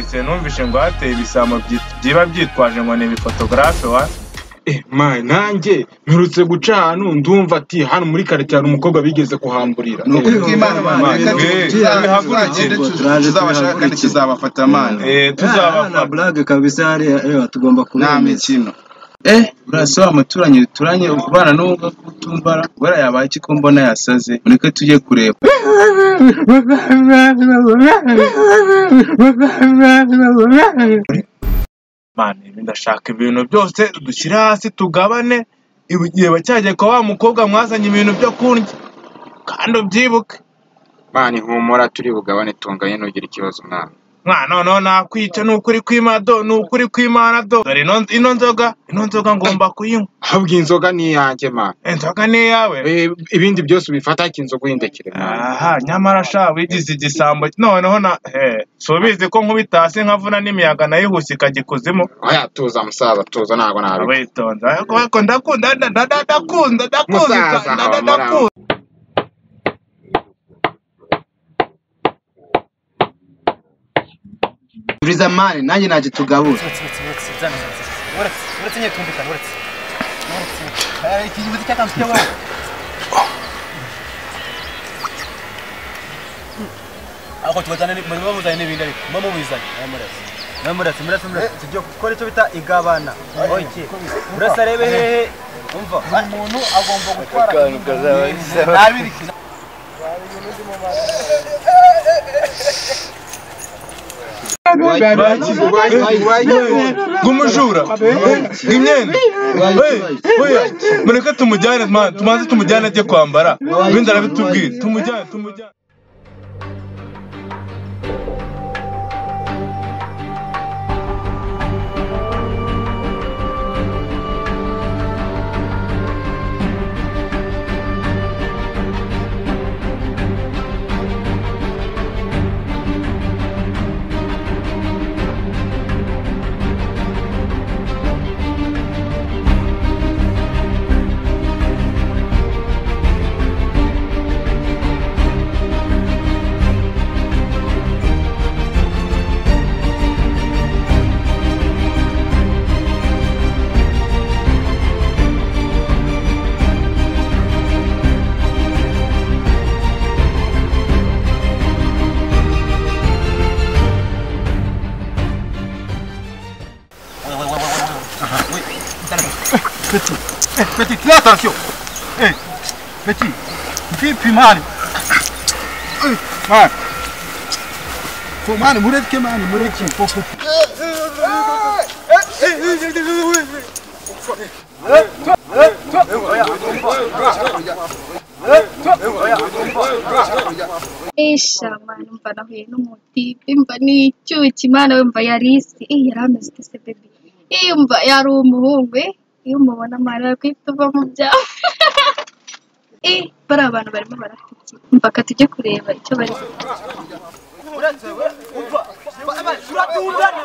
karitsiye numvishe ngo hateye ibisambo byiba byitwaje ngo ni ibifotogarafe wa man nanjye mperutse guca ahantu ndumva ati hano muri karitsiye hari umukobwa bigeze kuhamburira nukuri kw'Imana tuzabashaka kandi tuzabafata man tuzabafata blague kabisa hariya tugomba nta mikino urasaba amaturanye turanye ubana n'ubwo kutumbara wera yabaye iki mbona yasaze mureke tujye kureba mane ndashaka ibintu byose dushyira hasi tugabane igihe bacyagiye kwa wa mukobwa mwazanye ibintu byo kurya kandi ubyibuke mane humura turi bugabane tunganye nugira ikibazo mwana no nakwica n'ukuri kw'Imana n'ukuri kw'Imana dore ino nzoga ngomba kuyinywa habwa inzoga ni yanjye man inzoga ni yawe ibindi byose ubifata kinzoga yindekire nyamara sha wigize igisambo noneho sobize ko nkubitase nkavuna n'imiyaga nayihushye ikagikuzimu oya tuza musaza tuza ntago nabi witonze ariko ndakunda Turiza mane nanjye naje tugabura uretse nye tumvikana uretse iki gibuti cyakanzwe wawe ako tubajana ni muri bamuzanye n'ibindi ariko mama wizanye namuretse tujye gukora icyo bita igabana oke urasa rebe hehe umva umuntu agomba gutwara nabirikina Gumujura imyenda mureke tumujyane man tumanze tumujyane ajye kwambara bindi arabitubwira tumujyane Petit, fais attention. Petit, puis man. Man. Faut man, mourir que man, mourir qui faut. Mani umva nahuye n'umutipe mva n'icyuki Imana we mva yarisi yarameze se baby umva yari umuhungu iyo umubona Imana yakwita uva mu byawe bari abantu barimo baratiki mva katujye kureba icyo bari Uratundana